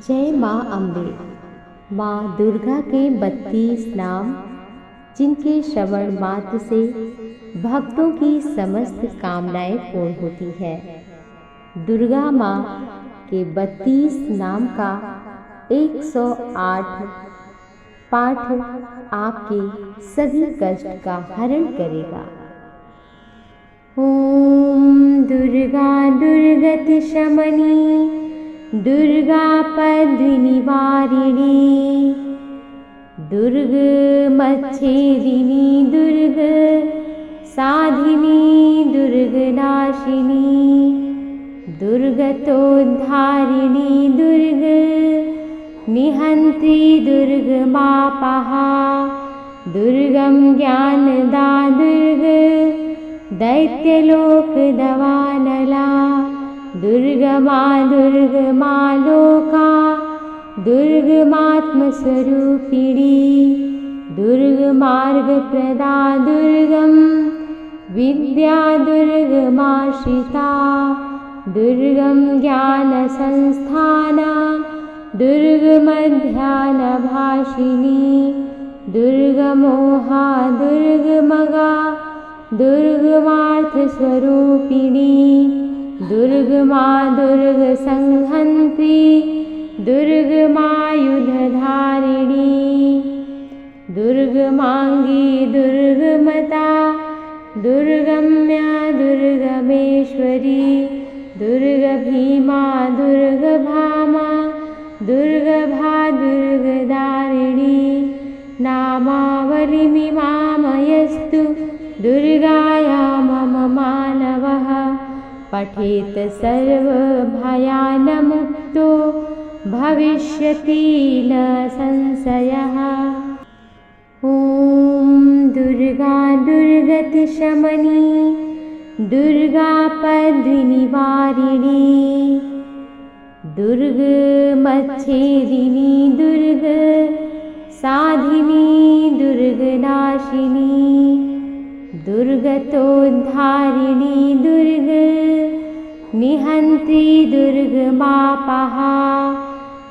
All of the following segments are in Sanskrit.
जय माँ अम्बे। माँ दुर्गा के 32 नाम, जिनके श्रवण मात्र से भक्तों की समस्त कामनाएं पूर्ण होती है। दुर्गा माँ के 32 नाम का 108 पाठ आपके सभी कष्ट का हरण करेगा। ओम दुर्गा दुर्गति शमनी, दुर्गा पद्मिनी वारिणी, दुर्ग मच्छेदिनी, दुर्ग साधिनी, दुर्ग नाशिनी, दुर्गतोद्धारिणी, दुर्ग निहंत्री, दुर्ग मापहा, दुर्गम ज्ञानदा, दुर्ग दैत्यलोक दवानला, दुर्गमा दुर्गमा लोका, दुर्गमात्मस्वरूपिणी, दुर्गमार्गप्रदा, दुर्गम विद्या, दुर्गमाश्रिता, दुर्गम ज्ञानसंस्थाना, दुर्गमध्यानभाषिणी, दुर्गमोहा, दुर्गमगा, दुर्गमार्थस्वरूपिणी, दुर्गमा दुर्गसंहन्त्री, दुर्गमायुधधारिणी, दुर्गमांगी, दुर्गमता, दुर्गम्या, दुर्गमेश्वरी, दुर्गभीमा, दुर्गभामा, दुर्गभा, दुर्गदारिणी, नामावलिमिमामयस्तु दुर्गाया मम मानवः, पठेत सर्वभयानमुक्तो भविष्यति न संशयः। ॐ दुर्गा दुर्गति शमनी, दुर्गा पद्मिनी वारिणी, दुर्ग मच्छेदिनी, दुर्ग साधिनी, दुर्ग नाशिनी, दुर्गतोद्धारिणी, दुर्ग निहंत्री, दुर्ग मापहा,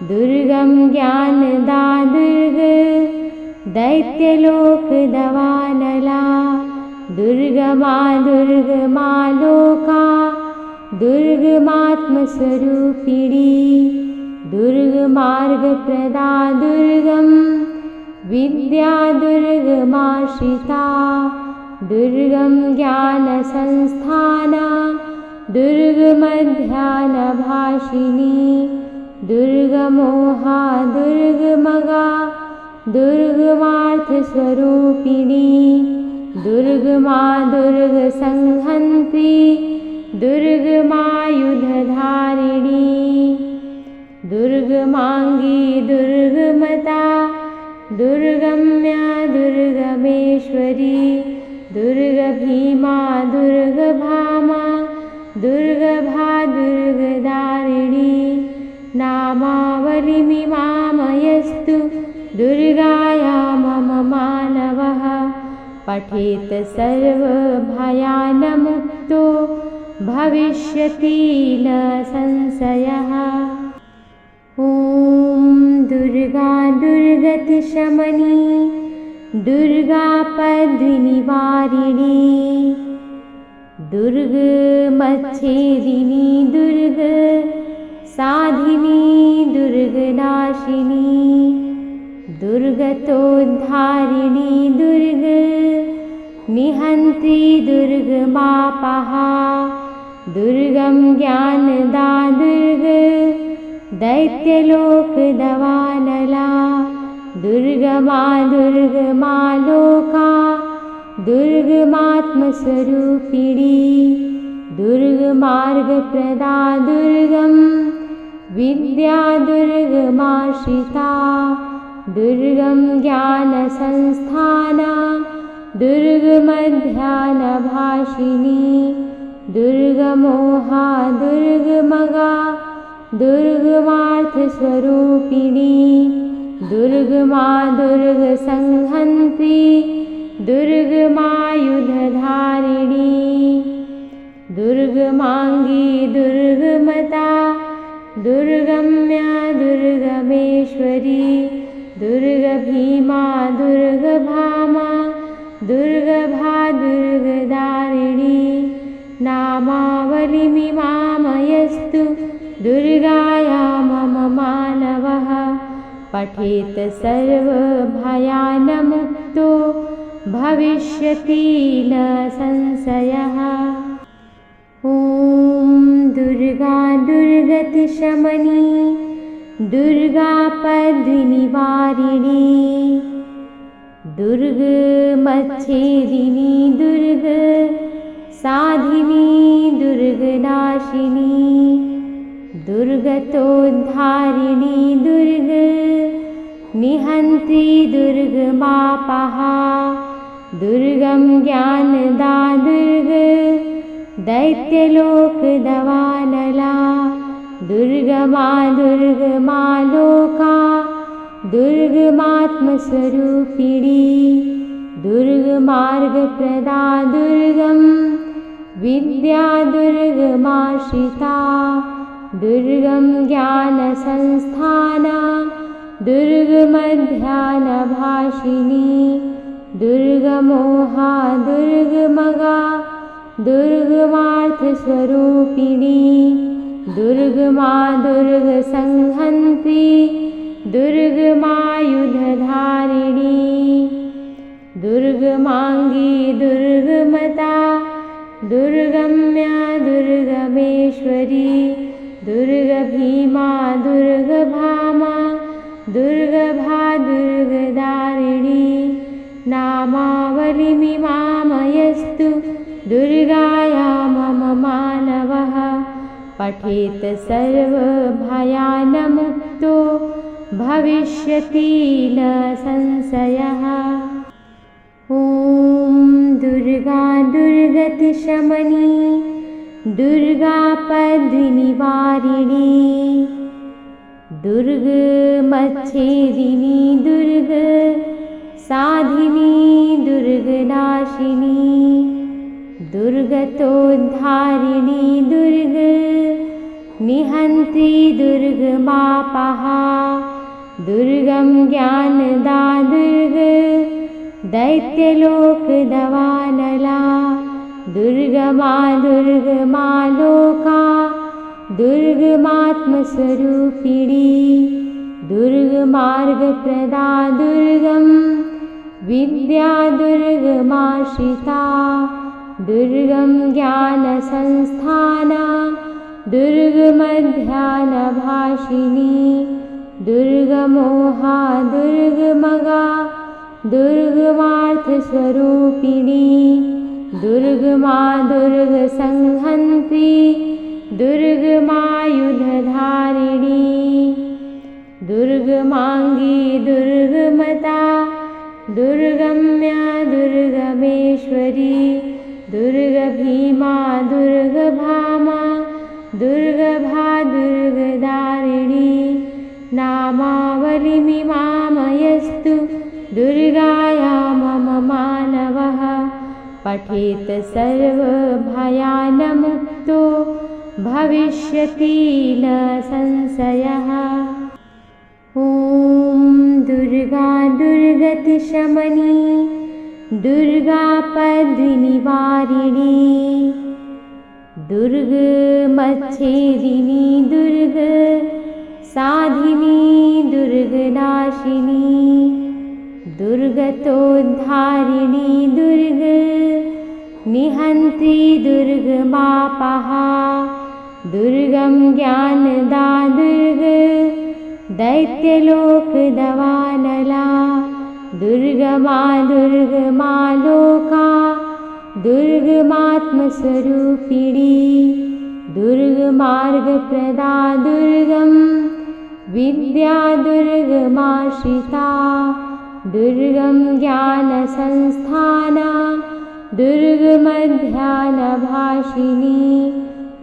दुर्गम ज्ञानदा, दुर्ग दैत्यलोक दवानला, दुर्गमा दुर्गमा लोका, दुर्गमात्मस्वरूपिणी, दुर्गमार्गप्रदा, दुर्गम विद्या, दुर्गमाश्रिता, दुर्गम ज्ञानसंस्थाना, दुर्गमध्यानभाषिणी, दुर्गमोहा, दुर्गमगा, दुर्गमार्थस्वरूपिणी, दुर्गमा दुर्गसंहन्त्री, दुर्गमायुधधारिणी, दुर्गमांगी, दुर्गमता, दुर्गम्या, दुर्गमेश्वरी, दुर्गभीमा, दुर्गभामा, दुर्गभा, दुर्गदारिणी, नामावलिमिमामयस्तु दुर्गाया मम मानवः, पठेत सर्वभयानमुक्तो भविष्यति न संशयः। ॐ दुर्गा दुर्गति शमनी, दुर्गा पद्मिनी वारिणी, दुर्ग मच्छेदिनी, दुर्ग साधिनी, दुर्ग नाशिनी, दुर्गतोद्धारिणी, दुर्ग निहंत्री, दुर्ग मापहा, दुर्गम ज्ञानदा, दुर्ग दैत्यलोक दवानला, दुर्गमा दुर्गमा लोका, दुर्गमात्मस्वरूपिणी, दुर्गमार्गप्रदा, दुर्गम विद्या, दुर्गमाश्रिता, दुर्गम ज्ञानसंस्थाना, दुर्गमध्यानभाषिणी, दुर्गमोहा, दुर्गमगा, दुर्गमार्थस्वरूपिणी, दुर्गमा दुर्गसंहन्त्री, दुर्गमायुधधारिणी, दुर्गमांगी, दुर्गमता, दुर्गम्या, दुर्ग दुर्गभीमा दुर्गभामा दुर्गभा दुर्गदारिणी नामावलिमिमामयस्तु दुर्गाया मम मानवः पठेत सर्वभयानमुक्तो भविष्यति न संशयः। ॐ दुर्गा दुर्गतिशमनी दुर्गापद्विनिवारिणी दुर्गमच्छेदिनी दुर्गसाधिनी दुर्गनाशिनी दुर्गतोद्धारिणी दुर्गनिहन्त्री दुर्गमापहा दुर्गं ज्ञानदा दैत्यलोकदवानला दुर्गमा दुर्गमा लोका दुर्गमात्मस्वरूपिणी दुर्गमार्गप्रदा दुर्गं विद्या दुर्गमाश्रिता दुर्गं ज्ञानसंस्थाना दुर्गमध्यानभाषिणी दुर्गमोहा दुर्गमगा दुर्गमार्थस्वरूपिणी दुर्गमा दुर्गसंहन्त्री दुर्गमायुधधारिणी दुर्गमाङ्गी दुर्गमता दुर्गम्या दुर्गमेश्वरी दुर्गभीमा दुर्गभामा दुर्गभा दुर्गदारिणी नामावलिमिमामयस्तु दुर्गाया मम मानवः पठेत सर्वभयानमुक्तो भविष्यति न संशयः। ॐ दुर्गा दुर्गतिशमनी दुर्गापद्विनिवारिणी दुर्गमच्छेदिनी दुर्गसाधिनी दुर्गनाशिनी दुर्गतोद्धारिणी दुर्गनिहन्त्री दुर्गमापहा दुर्गं ज्ञानदा दैत्यलोकदवानला दुर्गमा दुर्गमा लोका दुर्गमात्मस्वरूपिणी दुर्गमार्गप्रदा दुर्गं विद्या दुर्गमाश्रिता दुर्गं ज्ञानसंस्थाना दुर्गमध्यानभाषिणी दुर्गमोहा दुर्गमगा दुर्गमार्थस्वरूपिणी दुर्गमा दुर्गसंहन्त्री दुर्गमायुधधारिणी दुर्गमाङ्गी दुर्गमता दुर्गम्या दुर्गमेश्वरी दुर्गभीमा दुर्गभामा दुर्गभा दुर्गदारिणी नामावलिमिमामयस्तु दुर्गाया मम मानवः पठेत सर्वभयानमुक्तो भविष्यति न संशयः। ॐ दुर्गा दुर्गतिशमनी दुर्गापद्विनिवारिणी दुर्गमच्छेदिनी दुर्गसाधिनी दुर्गनाशिनी दुर्गतोद्धारिणी दुर्गनिहन्त्री दुर्गमापहा दुर्गं ज्ञानदा दैत्यलोकदवानला दुर्गमा दुर्गमा लोका दुर्गमात्मस्वरूपिणी दुर्गमार्गप्रदा दुर्गं विद्या दुर्गमाश्रिता दुर्गं ज्ञानसंस्थाना दुर्गमध्यानभाषिणी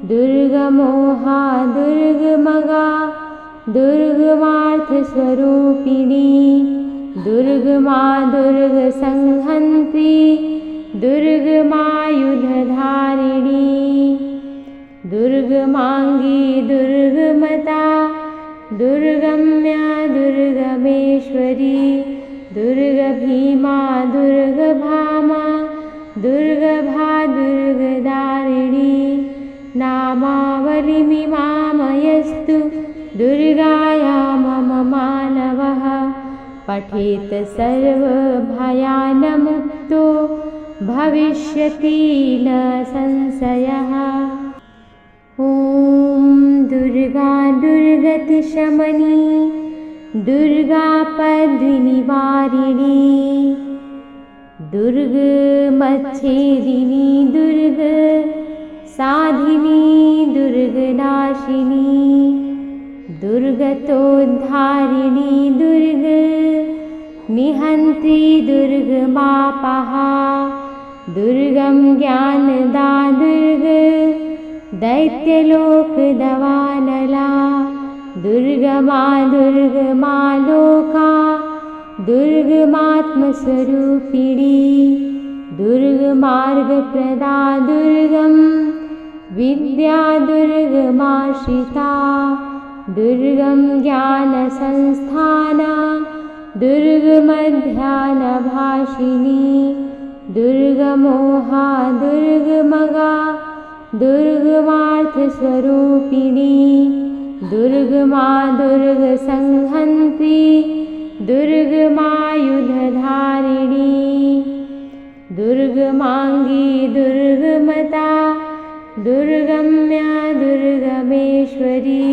दुर्गमोहा दुर्गमगा दुर्गमार्थस्वरूपिणी दुर्गमा दुर्गसंहन्त्री दुर्गमायुधधारिणी दुर्गमाङ्गी दुर्गमता दुर्गम्या दुर्गमेश्वरी दुर्गायामम मानवः पठेत सर्वभयानमुक्तो भविष्यति न संशयः। ॐ दुर्गा दुर्गतिशमनी दुर्गापद्विनिवारिणी दुर्गमच्छेदिनी दुर्ग साधिनी दुर्गनाशिनी दुर्गतोद्धारिणी दुर्ग निहन्त्री दुर्गमापहा दुर्गं ज्ञानदा दुर्ग दैत्यलोकदवानला दुर्गमा दुर्गमा लोका दुर्गमात्मस्वरूपिणी दुर्गमार्गप्रदा दुर्गं विद्या दुर्गमाश्रिता दुर्गं ज्ञानसंस्थाना दुर्गमध्यानभाषिणी दुर्गमोहा दुर्गमगा दुर्गमार्थस्वरूपिणी दुर्गमा दुर्गसंहन्त्री दुर्गमायुधधारिणी दुर्गमाङ्गी दुर्गमता दुर्गम्या दुर्गमेश्वरी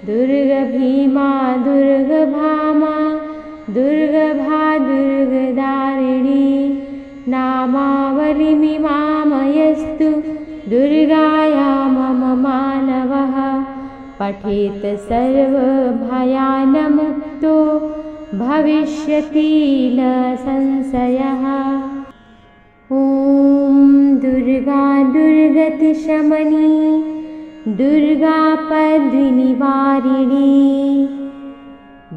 दुर्गभीमा दुर्गभामा दुर्गभा दुर्गदारिणी नामावलिमिमामयस्तु दुर्गायामम मानवः पठेत सर्वभयानमुक्तो भविष्यति न संशयः। ॐ दुर्गा दुर्गतिशमनी दुर्गापद्विनिवारिणी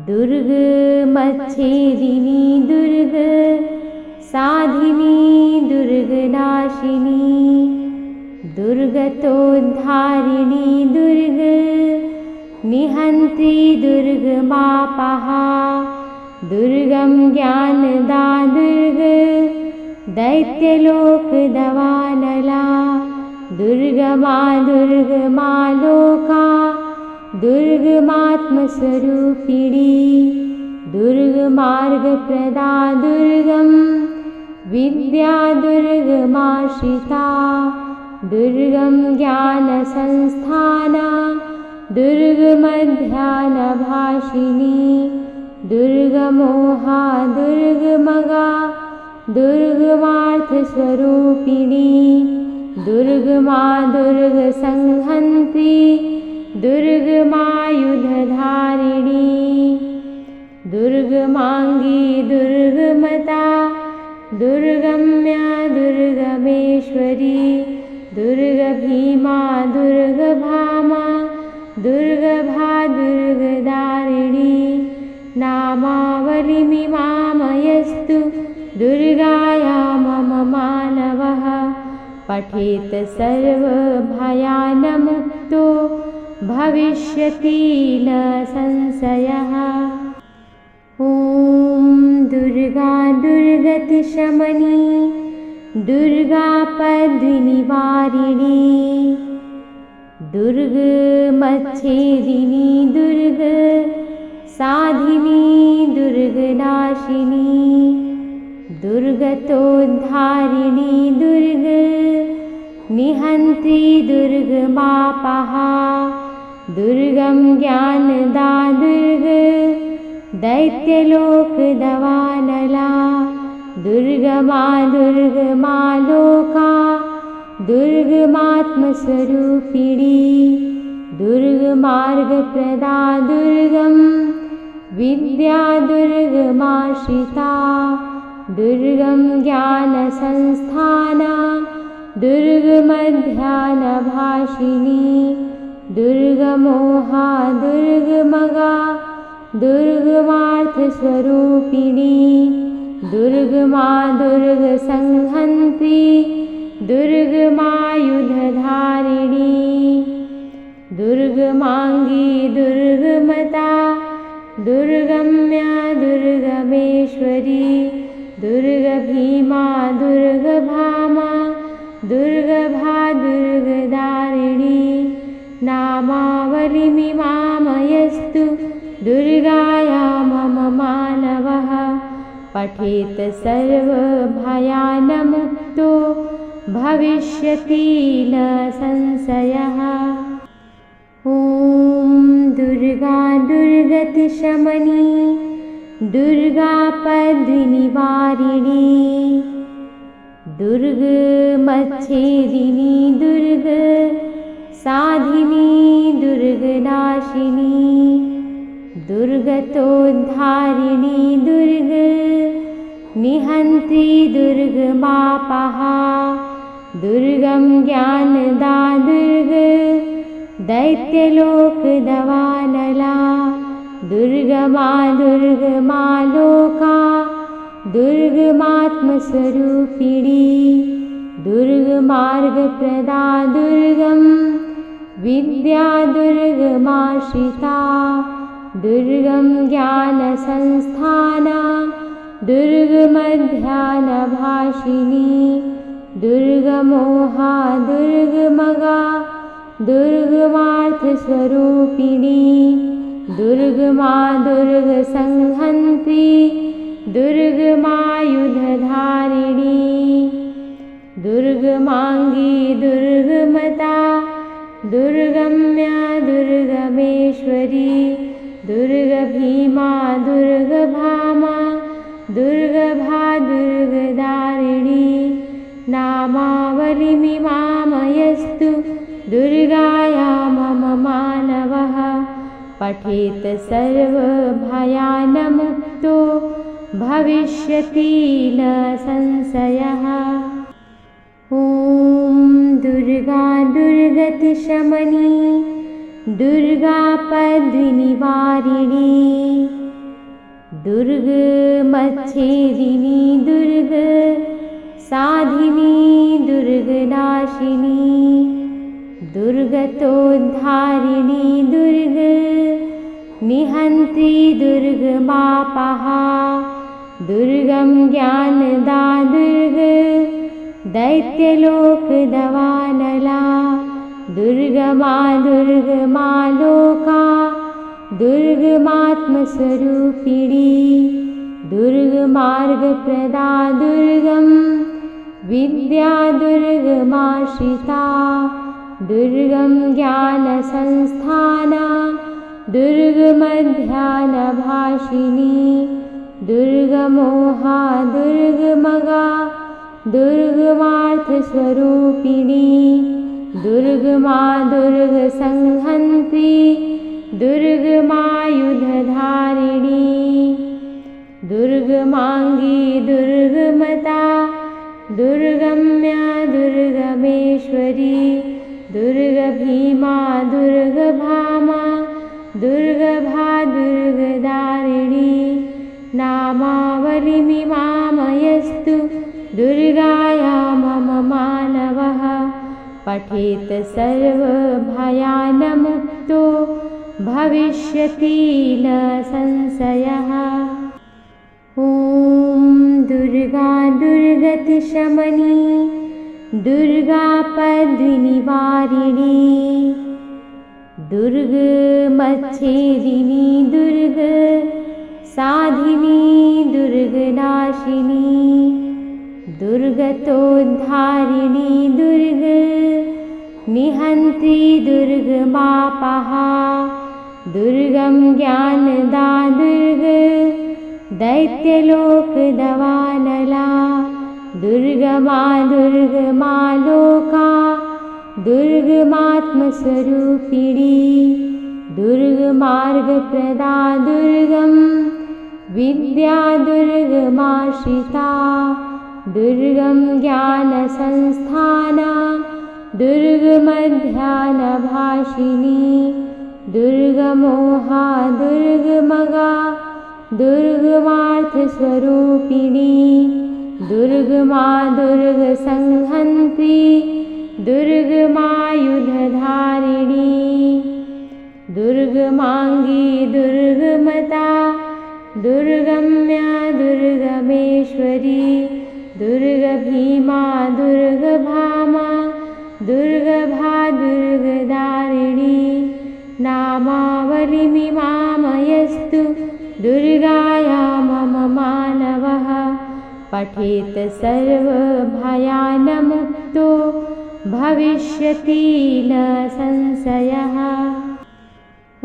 दुर्गमच्छेदिनी दुर्ग साधिनी दुर्गनाशिनी दुर्गतोद्धारिणी दुर्ग निहन्त्री दुर्गमापहा दुर्गं ज्ञानदा दुर्ग दैत्यलोकदवानला दुर्गमा दुर्गमा लोका दुर्गमात्मस्वरूपिणी दुर्गमार्गप्रदा दुर्गं विद्या दुर्गमाश्रिता दुर्गं ज्ञानसंस्थाना दुर्गमध्यानभाषिणी दुर्गमोहा दुर्गमगा दुर्गमार्थस्वरूपिणी दुर्गमा दुर्गसंहन्त्री दुर्गमायुधधारिणी दुर्गमाङ्गी दुर्गमता दुर्गम्या दुर्गमेश्वरी दुर्गभीमा दुर्गभामा दुर्गभा दुर्गदारिणी नामावलिमिमामयस्तु दुर्गायामम मानवः पठेत सर्वभयानमुक्तो भविष्यति न संशयः। ॐ दुर्गा दुर्गतिशमनी दुर्गापद्विनिवारिणी दुर्गमच्छेदिनी दुर्ग साधिनी दुर्गनाशिनी दुर्गतोद्धारिणी दुर्ग निहन्त्री दुर्गमापहा दुर्गं ज्ञानदा दुर्ग दैत्यलोकदवानला दुर्गमा दुर्गमा लोका दुर्गमात्मस्वरूपिणी दुर्गमार्गप्रदा दुर्गं विद्या दुर्गमाश्रिता दुर्गं ज्ञानसंस्थाना दुर्गमध्यानभाषिणी दुर्गमोहा दुर्गमगा दुर्गमार्थस्वरूपिणी दुर्गमा दुर्गसंहन्त्री दुर्गमायुधधारिणी दुर्गमाङ्गी दुर्गमता दुर्गम्या दुर्गमेश्वरी दुर्गभीमा दुर्गभामा दुर्गभा दुर्गदारिणी नामावलिमिमामयस्तु दुर्गाया मम मानवः पठेत् सर्वभयानमुक्तो भविष्यति न संशयः। ॐ दुर्गा दुर्गतिशमनी दुर्गापद्विनिवारिणी दुर्गमच्छेदिनी दुर्गसाधिनी दुर्गनाशिनी दुर्गतोद्धारिणी दुर्गनिहन्त्री दुर्गमापहा दुर्गं ज्ञानदा दैत्यलोकदवानला दुर्गमा दुर्गमा लोका दुर्गमात्मस्वरूपिणी दुर्गमार्गप्रदा दुर्गं विद्या दुर्गमाश्रिता दुर्गं ज्ञानसंस्थाना दुर्गमध्यानभाषिणी दुर्गमोहा दुर्गमगा दुर्गमार्थस्वरूपिणी दुर्गमा दुर्गसंहन्त्री दुर्गमायुधधारिणी दुर्गमाङ्गी दुर्गमता दुर्गम्या दुर्गमेश्वरी दुर्गभीमा दुर्गभामा दुर्गभा दुर्गदारिणी नामावलिमिमामयस्तु दुर्गाया मम मानवः पठेत् सर्वभयानमुक्तो भविष्यति न संशयः। ॐ दुर्गा दुर्गतिशमनी दुर्गापद्विनिवारिणी दुर्गमच्छेदिनी दुर्गसाधिनी दुर्गनाशिनी दुर्गतोद्धारिणी दुर्गनिहन्त्री दुर्गमापहा दुर्गं ज्ञानदा दैत्यलोकदवानला दुर्गमा दुर्गमा लोका दुर्गमात्मस्वरूपिणी दुर्गमार्गप्रदा दुर्गं विद्या दुर्गमाश्रिता दुर्गं ज्ञानसंस्थाना दुर्गमध्यानभाषिणी दुर्गमोहा दुर्गमगा दुर्गमार्थस्वरूपिणी दुर्गमा दुर्गसंहन्त्री दुर्गमायुधधारिणी दुर्गमाङ्गी दुर्गमता दुर्गम्या दुर्गमेश्वरी दुर्गभीमा दुर्गभामा दुर्गभा दुर्गदारिणी नामावलिमिमामयस्तु दुर्गाया मम मानवः पठेत् सर्वभयानमुक्तो भविष्यति न संशयः। ॐ दुर्गा दुर्गतिशमनी दुर्गापद्विनिवारिणी दुर्गमच्छेदिनी दुर्गसाधिनी दुर्गनाशिनी दुर्गतोद्धारिणी दुर्गनिहन्त्री दुर्गमापहा दुर्गं ज्ञानदा दैत्यलोकदवानला दुर्गमा दुर्गमा लोका दुर्गमात्मस्वरूपिणी दुर्गमार्गप्रदा दुर्गं विद्या दुर्गमाश्रिता दुर्गं ज्ञानसंस्थाना दुर्गमध्यानभाषिणी दुर्गमोहा दुर्गमगा दुर्गमार्थस्वरूपिणी दुर्गमा दुर्गसंहन्त्री दुर्गमायुधधारिणी दुर्गमाङ्गी दुर्गमता दुर्गम्या दुर्गमेश्वरी दुर्गभीमा दुर्गभामा दुर्गभा दुर्गदारिणी नामावलिमिमामयस्तु पठेत सर्वभयानमुक्तो भविष्यति न संशयः।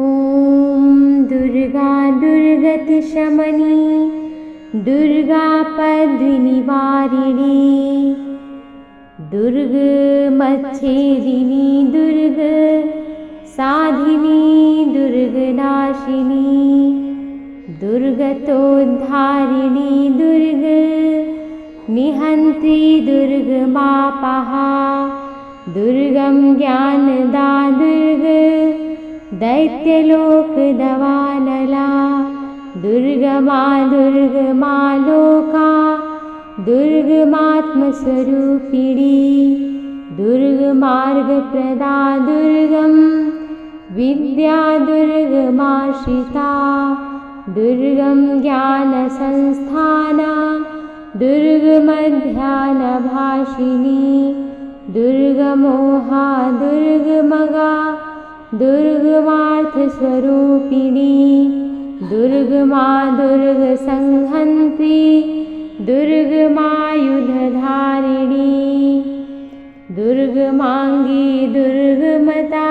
ॐ दुर्गा दुर्गतिशमनी दुर्गापद्विनिवारिणी दुर्गमच्छेदिनी दुर्गसाधिनी दुर्गनाशिनी दुर्गतोद्धारिणी दुर्गनिहन्त्री दुर्गमापहा दुर्गं ज्ञानदा दैत्यलोकदवानला दुर्गमा दुर्गमालोका दुर्गमात्मस्वरूपिणी दुर्गमार्गप्रदा दुर्गं विद्या दुर्गमाश्रिता दुर्गं ज्ञानसंस्थाना दुर्गमध्यानभाषिणी दुर्गमोहा दुर्गमगा दुर्गमार्थस्वरूपिणी दुर्गमा दुर्गसंहन्त्री दुर्गमायुधधारिणी दुर्गमाङ्गी दुर्गमता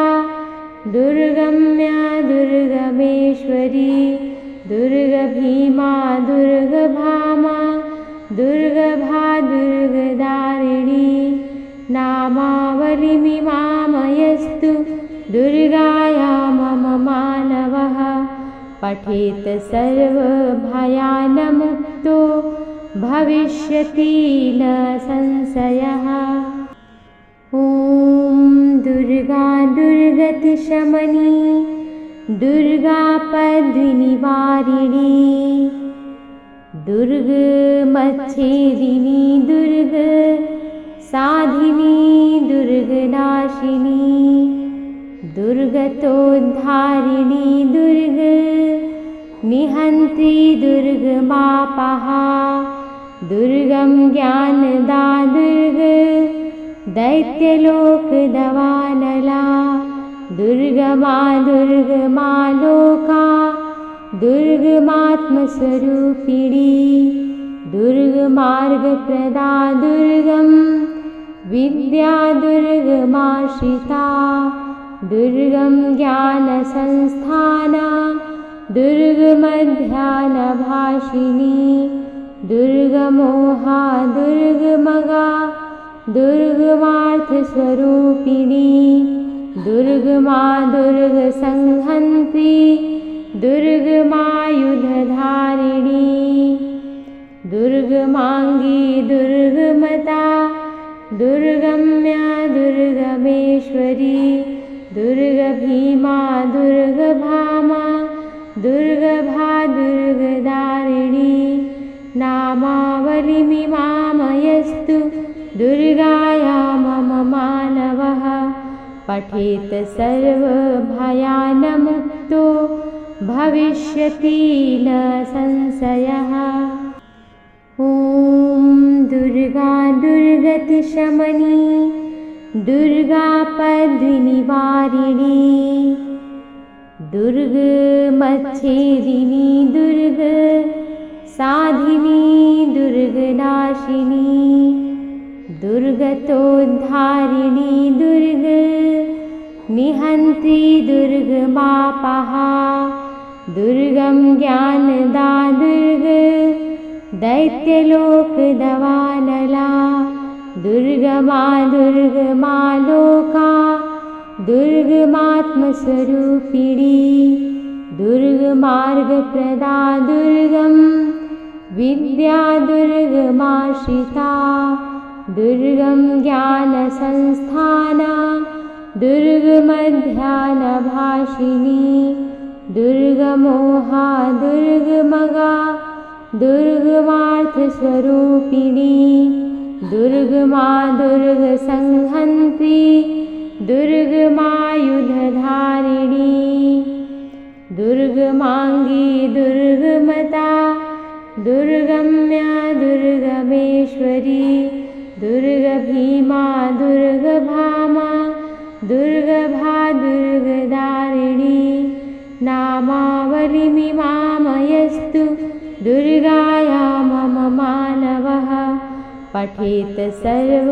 दुर्गम्या दुर्गमेश्वरी दुर्गभीमा दुर्गभामा दुर्गभा दुर्गदारिणी नामावलिमिमामयस्तु दुर्गाया मम मानवः पठेत सर्वभयानमुक्तो भविष्यति न संशयः। ॐ दुर्गा दुर्गतिशमनी दुर्गापद्विनिवारिणी दुर्गमच्छेदिनी दुर्गसाधिनी दुर्गनाशिनी दुर्गतोद्धारिणी दुर्गनिहन्त्री दुर्गमापहा दुर्गं ज्ञानदा दैत्यलोकदवानला दुर्गमा दुर्गमालोका दुर्गमात्मस्वरूपिणी दुर्गमार्गप्रदा दुर्गं विद्या दुर्गमाश्रिता दुर्गं ज्ञानसंस्थाना दुर्गमध्यानभाषिणी दुर्गमोहा दुर्गमगा दुर्गमार्थस्वरूपिणी दुर्गमा दुर्गसंहन्त्री दुर्गमायुधधारिणी दुर्गमाङ्गी दुर्गमता दुर्गम्या दुर्गमेश्वरी दुर्गभीमा दुर्गभामा दुर्गभा दुर्गदारिणी नामावलिमिमामयस्तु दुर्गाया मम मानवः पठेत सर्वभयानमुक्तो भविष्यति न संशयः। ॐ दुर्गा दुर्गतिशमनी दुर्गापद्विनिवारिणी दुर्गमच्छेदिनी दुर्गसाधिनी दुर्गनाशिनी दुर्गतोद्धारिणी दुर्गनिहन्त्री दुर्गमापहा दुर्गं ज्ञानदा दैत्यलोकदवानला दुर्गमा दुर्गमालोका दुर्गमात्मस्वरूपिणी दुर्गमार्गप्रदा दुर्गं विद्या दुर्गमाश्रिता दुर्गं ज्ञानसंस्थाना दुर्गमध्यानभाषिणी दुर्गमोहा दुर्गमगा दुर्गमार्थस्वरूपिणी दुर्गमा दुर्गसंहन्त्री दुर्गमायुधधारिणी दुर्गमाङ्गी दुर्गमता दुर्गम्या दुर्गमेश्वरी दुर्गभीमा दुर्गभामा दुर्गभा दुर्गदारिणी नामावलिमिमामयस्तु दुर्गाया मम मानवः पठेत सर्वभयानमुक्तो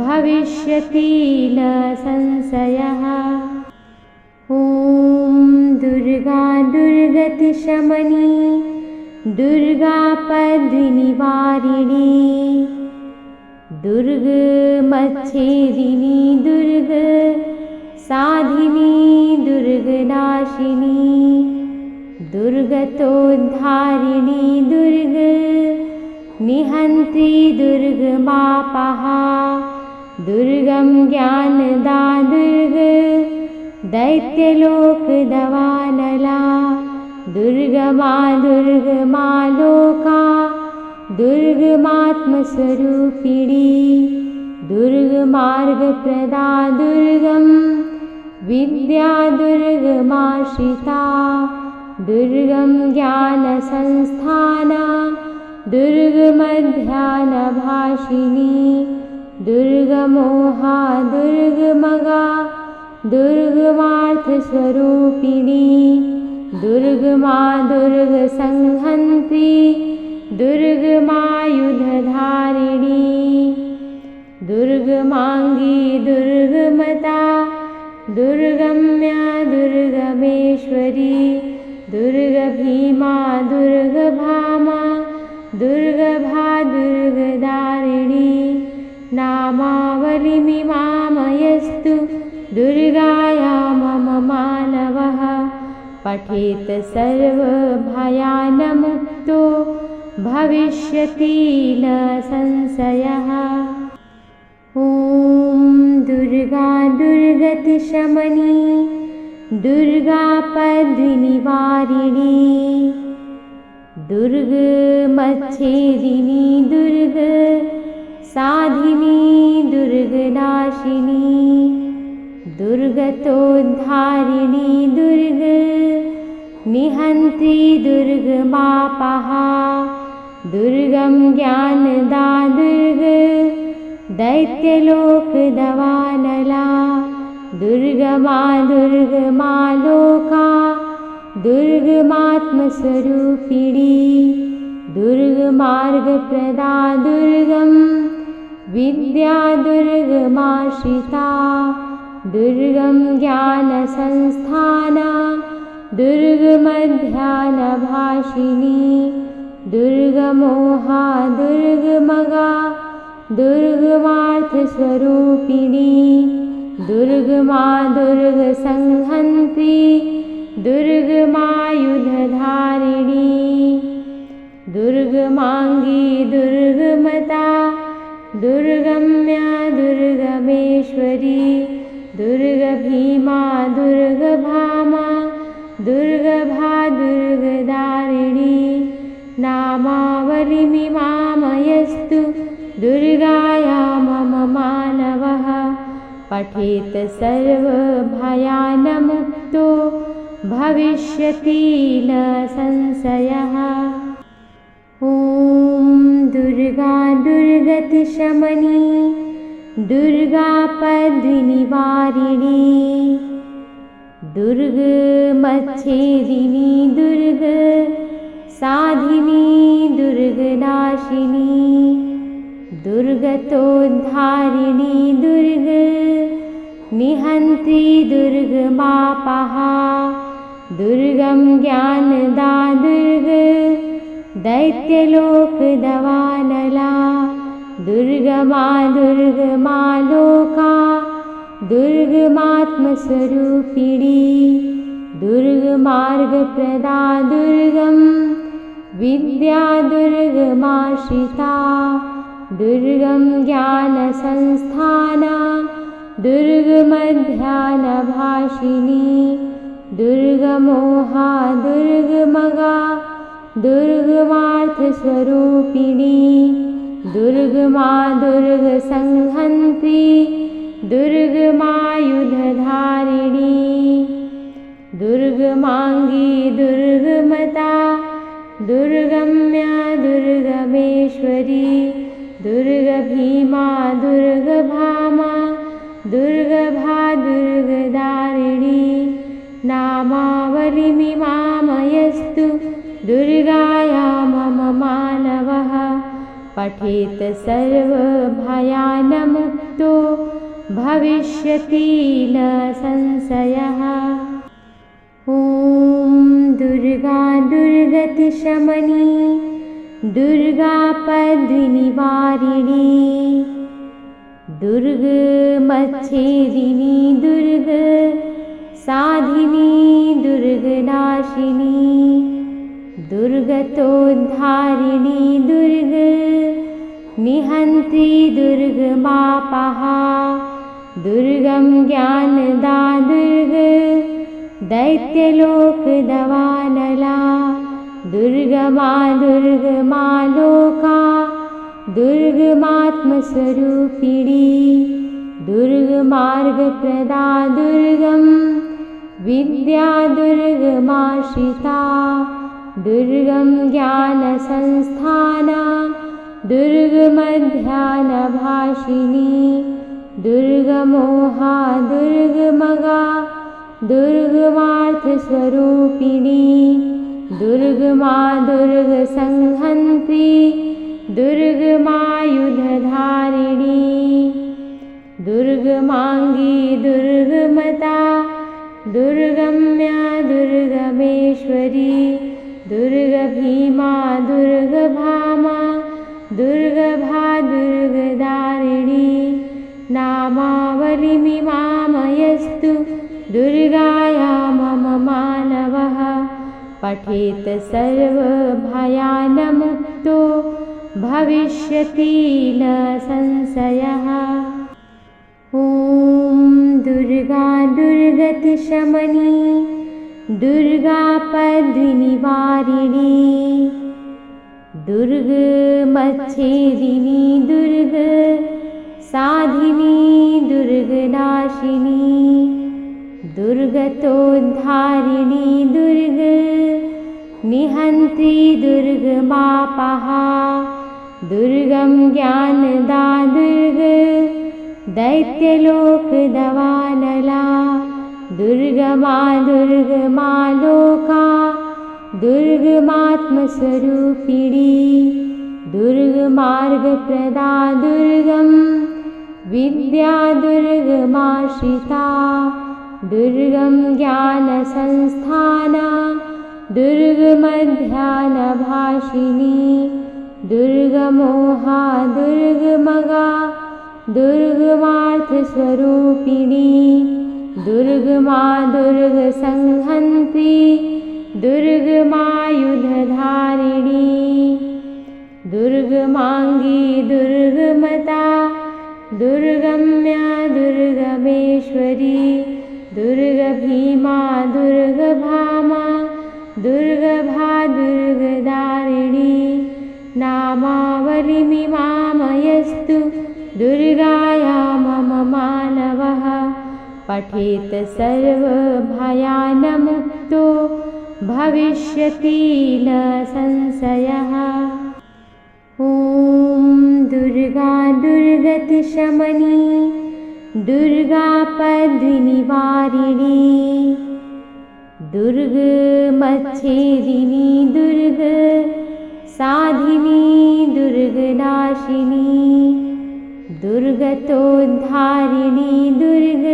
भविष्यति न संशयः। ॐ दुर्गा दुर्गतिशमनी दुर्गापद्विनिवारिणी दुर्गमच्छेदिनी दुर्गसाधिनी दुर्गनाशिनी दुर्गतोद्धारिणी दुर्गनिहन्त्री दुर्गमापहा दुर्गं ज्ञानदा दैत्यलोकदवानला दुर्गमा दुर्गमालोका दुर्गमात्मस्वरूपिणी दुर्गमार्गप्रदा दुर्गं विद्या दुर्गमाश्रिता दुर्गं ज्ञानसंस्थाना दुर्गमध्यानभाषिणी दुर्गमोहा दुर्गमगा दुर्गमार्थस्वरूपिणी दुर्गमा दुर्गसंहन्त्री दुर्गमायुधधारिणी दुर्गमाङ्गी दुर्गमता दुर्गम्या दुर्गमेश्वरी दुर्गभीमा दुर्गभामा दुर्गभा दुर्गदारिणी नामावलिमिमामयस्तु दुर्गाया मम मानवः पठेत सर्वभयानमुक्तो भविष्यति न संशयः। ॐ दुर्गा दुर्गतिशमनी दुर्गापद्विनिवारिणी दुर्गमच्छेदिनी दुर्गसाधिनी दुर्गनाशिनी दुर्गतोद्धारिणी दुर्गनिहन्त्री दुर्गमापहा दुर्गं ज्ञानदा दैत्यलोकदवानला दुर्गमा दुर्गमालोका दुर्गमात्मस्वरूपिणी दुर्गमार्गप्रदा दुर्गं विद्या दुर्गमाश्रिता दुर्गं ज्ञानसंस्थाना दुर्गमध्यानभाषिणी दुर्गमोहा दुर्गमगा दुर्गमार्थस्वरूपिणी दुर्गमा दुर्गसंहन्त्री दुर्गमायुधधारिणी दुर्गमाङ्गी दुर्गमता दुर्गम्या दुर्गमेश्वरी दुर्गभीमा दुर्गभामा दुर्गभा दुर्गदारिणी नामावलिमिमामयस्तु दुर्गाया मम मानवः पठेत सर्वभयानमुक्तो भविष्यति न संशयः। ॐ दुर्गा दुर्गतिशमनी दुर्गापद्विनिवारिणी दुर्गमच्छेदिनी दुर्गसाधिनी दुर्गनाशिनी दुर्गतोद्धारिणी दुर्गनिहन्त्री दुर्गमापहा दुर्गं ज्ञानदा दैत्यलोकदवानला दुर्गमा दुर्गमालोका दुर्गमात्मस्वरूपिणी दुर्गमार्गप्रदा दुर्गं विद्या दुर्गमाश्रिता दुर्गं ज्ञानसंस्थाना दुर्गमध्यानभाषिणी दुर्गमोहा दुर्गमगा दुर्गमार्थस्वरूपिणी दुर्गमा दुर्गसंहन्त्री दुर्गमायुधधारिणी दुर्गमाङ्गी दुर्गमता दुर्गम्या दुर्गमेश्वरी दुर्गभीमा दुर्गभामा दुर्गभा दुर्गदारिणी नामावलिमिमामयस्तु दुर्गाया मम मानवः पठेत सर्वभयानमुक्तो भविष्यति न संशयः। ॐ दुर्गा दुर्गतिशमनी दुर्गापद्विनिवारिणी दुर्गमच्छेदिनी दुर्ग साधिनी दुर्गनाशिनी दुर्गतोद्धारिणी दुर्ग निहन्त्री दुर्गमापहा दुर्गं ज्ञानदा दुर्ग दैत्यलोकदवानला दुर्गमा दुर्गमा लोका दुर्गमात्मस्वरूपिणी दुर्गमार्गप्रदा दुर्गं विद्या दुर्गमाश्रिता दुर्गं ज्ञानसंस्थाना दुर्गमध्यानभाषिणी दुर्गमोहा दुर्गमगा दुर्गमार्थस्वरूपिणी दुर्गमा दुर्गसंहन्त्री दुर्गमायुधधारिणी दुर्गमाङ्गी दुर्गमता दुर्गम्या दुर्गमेश्वरी दुर्गभीमा दुर्गभामा दुर्गभा दुर्गदारिणी नामावलिमिमामयस्तु दुर्गाया मम मानवः पठेत सर्वभयानमुक्तो भविष्यति न संशयः। ॐ दुर्गा दुर्गतिशमनी दुर्गापद्विनिवारिणी दुर्गमच्छेदिनी दुर्ग साधिनी दुर्गनाशिनी दुर्गतोद्धारिणी दुर्ग निहन्त्री दुर्गमापहा दुर्गं ज्ञानदा दुर्ग दैत्यलोकदवानला दुर्गमा दुर्गमा लोका दुर्गमात्मस्वरूपिणी दुर्गमार्गप्रदा दुर्गं विद्या दुर्गमाश्रिता दुर्गं ज्ञानसंस्थाना दुर्गमध्यानभाषिणी दुर्गमोहा दुर्गमगा दुर्गमार्थस्वरूपिणी दुर्गमा दुर्गसंहन्त्री दुर्गमायुधधारिणी दुर्गमाङ्गी दुर्गमता दुर्गम्या दुर्गमेश्वरी दुर्गभीमा दुर्गभामा दुर्गभा दुर्गदारिणी नामावलिमिमामयस्तु दुर्गाया मम मानवः पठेत सर्वभयानमुक्तो भविष्यति न संशयः। ॐ दुर्गा दुर्गतिशमनी दुर्गापद्विनिवारिणी दुर्गमच्छेदिनी दुर्ग साधिनी दुर्गनाशिनी दुर्गतोद्धारिणी दुर्ग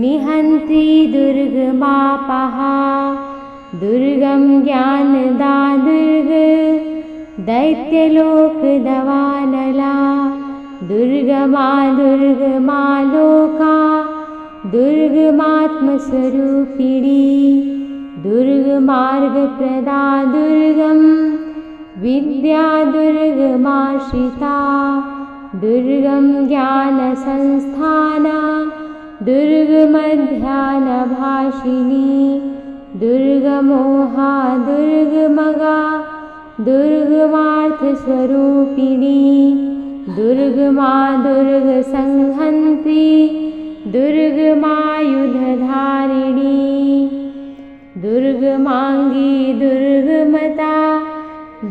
निहन्त्री दुर्गमापहा दुर्गं ज्ञानदा दुर्ग दैत्यलोकदवानला दुर्गमा दुर्गमा लोका दुर्गमात्मस्वरूपिणी दुर्गमार्गप्रदा दुर्गं विद्या दुर्गमाश्रिता दुर्गं ज्ञानसंस्थाना दुर्गमध्यानभाषिणी दुर्गमोहा दुर्गमगा दुर्गमार्थस्वरूपिणी दुर्गमा दुर्गसंहन्त्री दुर्गमायुधधारिणी दुर्गमाङ्गी दुर्गमता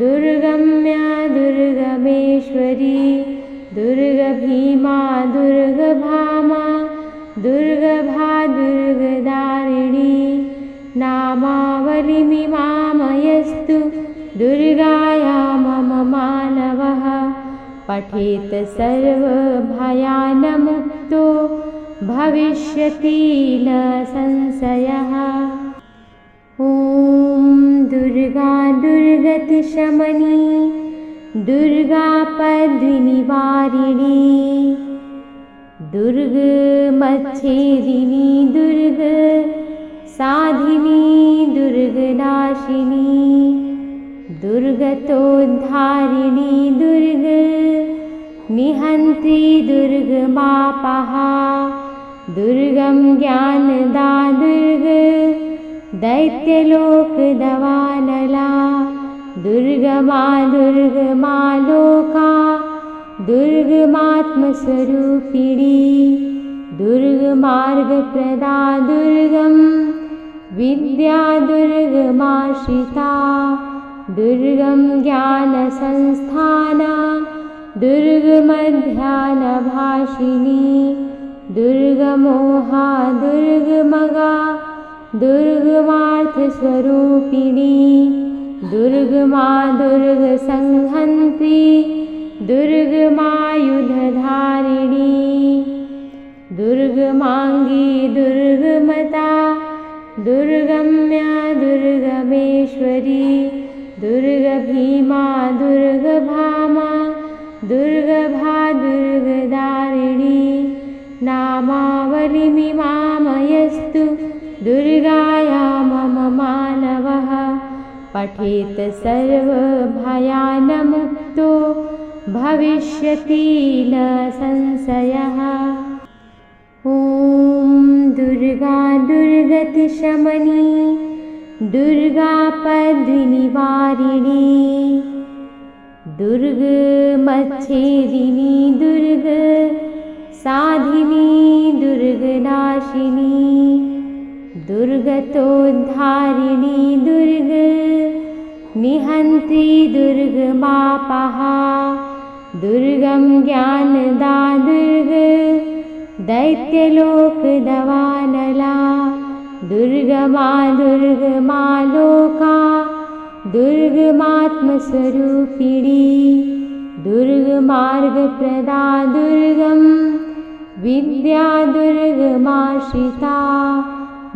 दुर्गम्या दुर्गमेश्वरी दुर्गभीमा दुर्गभामा दुर्गभा दुर्गदारिणी नामावलिमिमामयस्तु दुर्गाया मम मानवः पठेत सर्वभयानमुक्तो भविष्यति न संशयः। ॐ दुर्गा दुर्गतिशमनी दुर्गापद्विनिवारिणी दुर्गमच्छेदिनी दुर्गसाधिनी दुर्गनाशिनी दुर्गतोद्धारिणी दुर्गनिहन्त्री दुर्गमापहा दुर्गं ज्ञानदा दैत्यलोकदवानला दुर्गमा दुर्गमालोका दुर्गमात्मस्वरूपिणी दुर्गमार्गप्रदा दुर्गं विद्या दुर्गमाश्रिता दुर्गं ज्ञानसंस्थाना दुर्गमध्यानभाषिणी दुर्गमोहा दुर्गमगा दुर्गमार्थस्वरूपिणी दुर्गमा दुर्गसंहन्त्री दुर्गमायुधधारिणी दुर्गमाङ्गी दुर्गमता दुर्गम्या दुर्गमेश्वरी दुर्गभीमा दुर्गभामा दुर्गभा दुर्गदारिणी नामावलिमिमामयस्तु दुर्गाया मम मानवः पठेत सर्वभयानमुक्तो भविष्यति न संशयः। ॐ दुर्गा दुर्गतिशमनी दुर्गापद्विनिवारिणी दुर्गमच्छेदिनी दुर्गसाधिनी दुर्गनाशिनी दुर्गतोद्धारिणी दुर्गनिहन्त्री दुर्गमापहा दुर्गं ज्ञानदा दैत्यलोकदवानला दुर्गमा दुर्गमालोका दुर्गमात्मस्वरूपिणी दुर्गमार्गप्रदा दुर्गं विद्या दुर्गमाश्रिता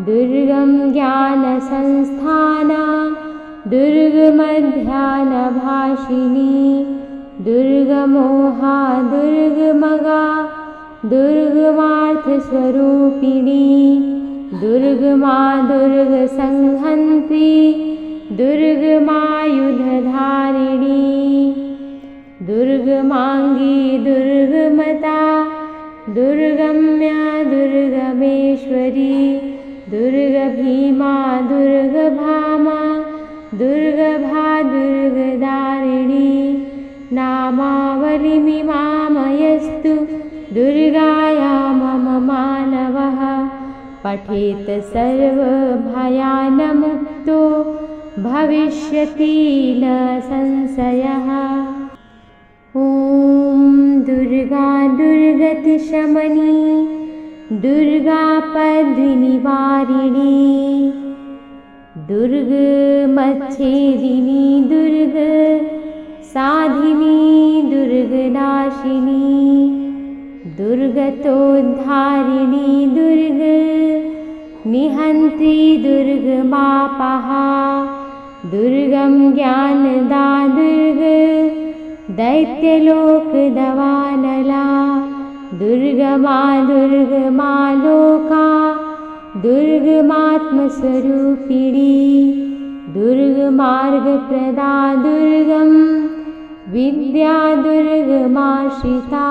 दुर्गं ज्ञानसंस्थाना दुर्गमध्यानभाषिणी दुर्गमोहा दुर्गमगा दुर्गमार्थस्वरूपिणी दुर्गमा दुर्गसंहन्त्री दुर्गमायुधधारिणी दुर्गमाङ्गी दुर्गमता दुर्गम्या दुर्गमेश्वरी दुर्गभीमा दुर्गभामा दुर्गभा दुर्गदारिणी नामावलिमिमामयस्तु दुर्गाया मम मानवः पठेत सर्वभयानमुक्तो भविष्यति न संशयः। ॐ दुर्गा दुर्गतिशमनी दुर्गापद्विनिवारिणी दुर्गमच्छेदिनी दुर्गसाधिनी दुर्गनाशिनी दुर्गतोद्धारिणी दुर्गनिहन्त्री दुर्गमापहा दुर्गं ज्ञानदा दैत्यलोकदवानला दुर्गमा दुर्गमालोका दुर्गमात्मस्वरूपिणी दुर्गमार्गप्रदा दुर्गं विद्या दुर्गमाश्रिता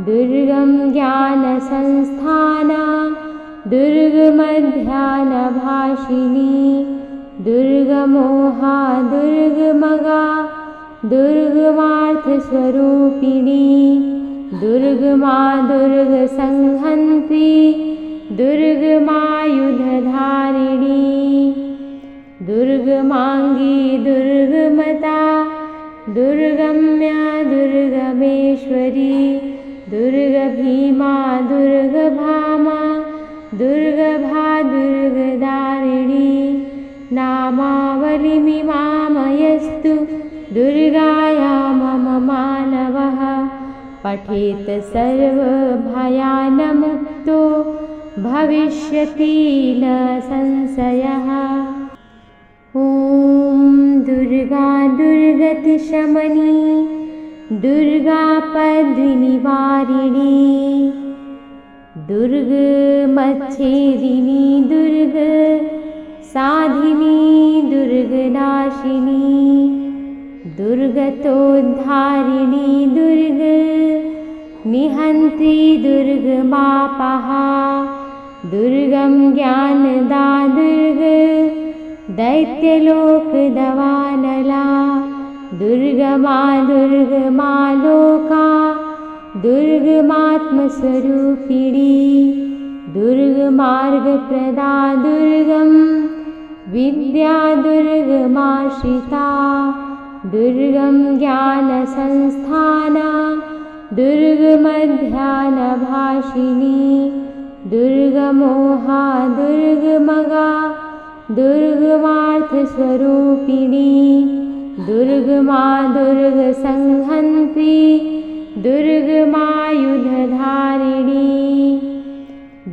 दुर्गं ज्ञानसंस्थाना दुर्गमध्यानभाषिणी दुर्गमोहा दुर्गमगा दुर्गमार्थस्वरूपिणी दुर्गमा दुर्गसंहन्त्री दुर्गमायुधधारिणी दुर्गमाङ्गी दुर्गमता दुर्गम्या दुर्गमेश्वरी दुर्गभीमा दुर्गभामा दुर्गभा दुर्गदारिणी नामावलिमिमामयस्तु दुर्गाया मम मानवः पठेत् सर्वभयानमुक्तो भविष्यति न संशयः। ॐ दुर्गा दुर्गतिशमनी दुर्गा पद्मिनिवारिणी दुर्गमच्छेदिनी दुर्ग साधिनी दुर्गनाशिनी दुर्गतोद्धारिणी दुर्ग निहन्त्री दुर्गमापहा दुर्गं ज्ञानदा दुर्ग दैत्यलोकदवानला दुर्गमा दुर्गमा लोका दुर्गमात्मस्वरूपिणी दुर्गमार्गप्रदा दुर्गं विद्या दुर्गमाश्रिता दुर्गं ज्ञानसंस्थाना दुर्गमध्यानभाषिणी दुर्गमोहा दुर्गमगा दुर्गमार्थस्वरूपिणी दुर्गमा दुर्गसंहन्त्री दुर्गमायुधधारिणी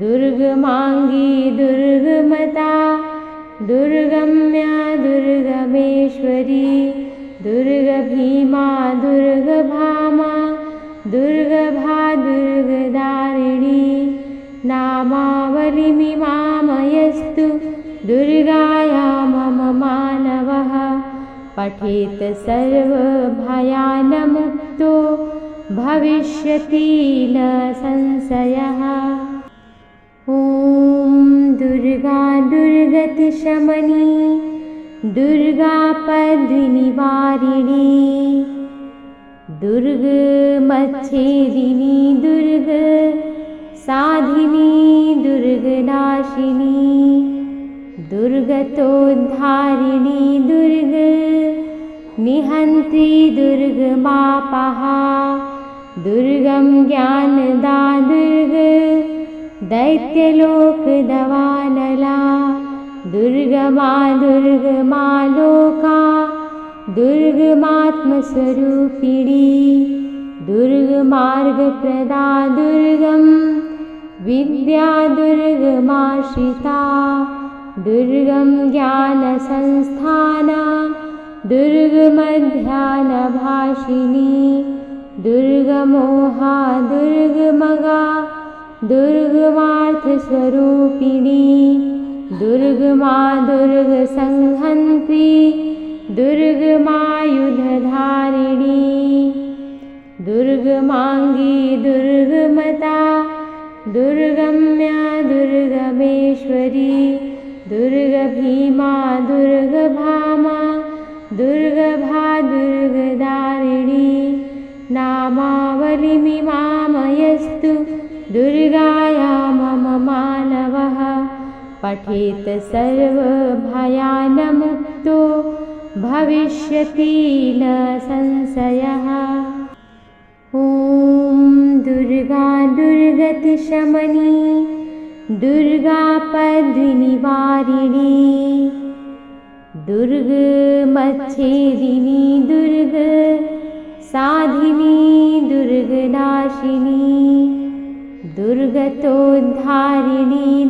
दुर्गमाङ्गी दुर्गमता दुर्गम्या दुर्गमेश्वरी दुर्गभीमा दुर्गभामा दुर्गभा दुर्गदारिणी नामावलिमिमामयस्तु दुर्गाया मम मानवः पठेत् सर्वभयानमुक्तो भविष्यति न संशयः। ॐ दुर्गा दुर्गतिशमनी दुर्गा पद्मिनिवारिणी दुर्गमच्छेदिनी दुर्ग साधिनी दुर्गनाशिनी दुर्गतोद्धारिणी दुर्ग निहन्त्री दुर्गमापहा दुर्गं ज्ञानदा दुर्ग दैत्यलोकदवानला दुर्गमा दुर्गमा लोका दुर्गमात्मस्वरूपिणी दुर्गमार्गप्रदा दुर्गं विद्या दुर्गमाश्रिता दुर्गं ज्ञानसंस्थाना दुर्गमध्यानभाषिणी दुर्गमोहा दुर्गमगा दुर्गमार्थस्वरूपिणी दुर्गमा दुर्गसंहन्त्री दुर्गमायुधधारिणी दुर्गमाङ्गी दुर्गमता दुर्गम्या दुर्गमेश्वरी दुर्गभीमा दुर्गभामा दुर्गभा दुर्गदारिणी नामावलिमिमामयस्तु दुर्गाया मम मानवः पठेत् सर्वभयानमुक्तो भविष्यति न संशयः। ॐ दुर्गा दुर्गतिशमनी दुर्गा पद्मिनिवारिणी दुर्गमच्छेदिनी दुर्ग साधिनी दुर्गनाशिनी दुर्गतोद्धारिणी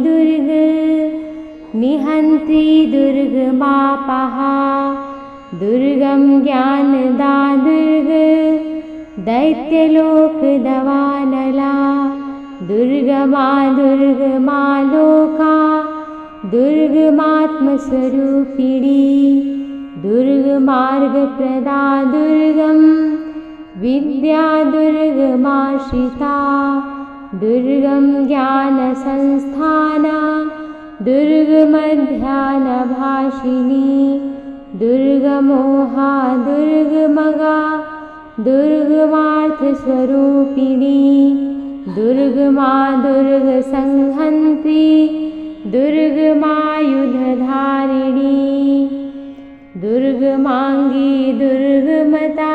दुर्ग निहन्त्री दुर्गमापहा दुर्गं ज्ञानदा दुर्ग दैत्यलोकदवानला दुर्गमा दुर्गमा लोका दुर्गमात्मस्वरूपिणी दुर्गमार्गप्रदा दुर्गं विद्या दुर्गमाश्रिता दुर्गं ज्ञानसंस्थाना दुर्गमध्यानभाषिणी दुर्गमोहा दुर्गमगा दुर्गमार्थस्वरूपिणी दुर्गमा दुर्गसंहन्त्री दुर्गमायुधधारिणी दुर्गमाङ्गी दुर्गमता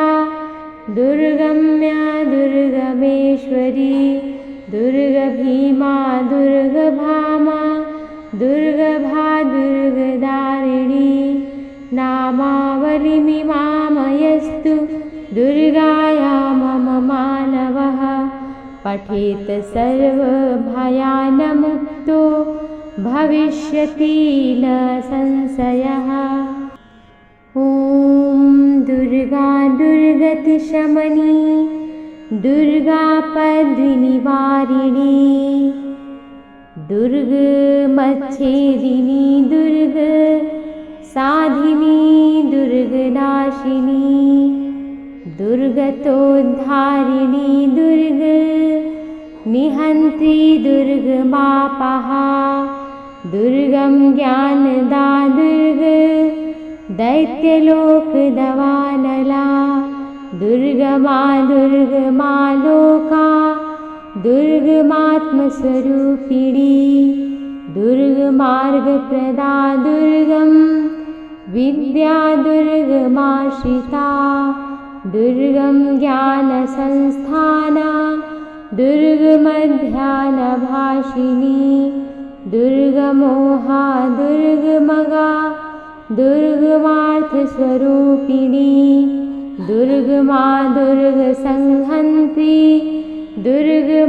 दुर्गम्या दुर्गमेश्वरी दुर्गभीमा दुर्गभामा दुर्गभा दुर्गदारिणी नामावलिमिमामयस्तु दुर्गाया मम मानवः पठेत सर्वभयानमुक्तो भविष्यति न संशयः। ॐ दुर्गा दुर्गतिशमनी दुर्गापद्विनिवारिणी दुर्गमच्छेदिनी दुर्गसाधिनी दुर्गनाशिनी दुर्गतोद्धारिणी दुर्गनिहन्त्री दुर्गमापहा दुर्गं ज्ञानदा दैत्यलोकदवानला दुर्गमा दुर्गमालोका दुर्गमात्मस्वरूपिणी दुर्गमार्गप्रदा दुर्गं विद्या दुर्गमाश्रिता दुर्गं ज्ञानसंस्थाना दुर्गमध्यानभाषिणी दुर्गमोहा दुर्गमगा दुर्गमार्थस्वरूपिणी दुर्गमा दुर्गसंहन्त्री दुर्गमायुधधारिणी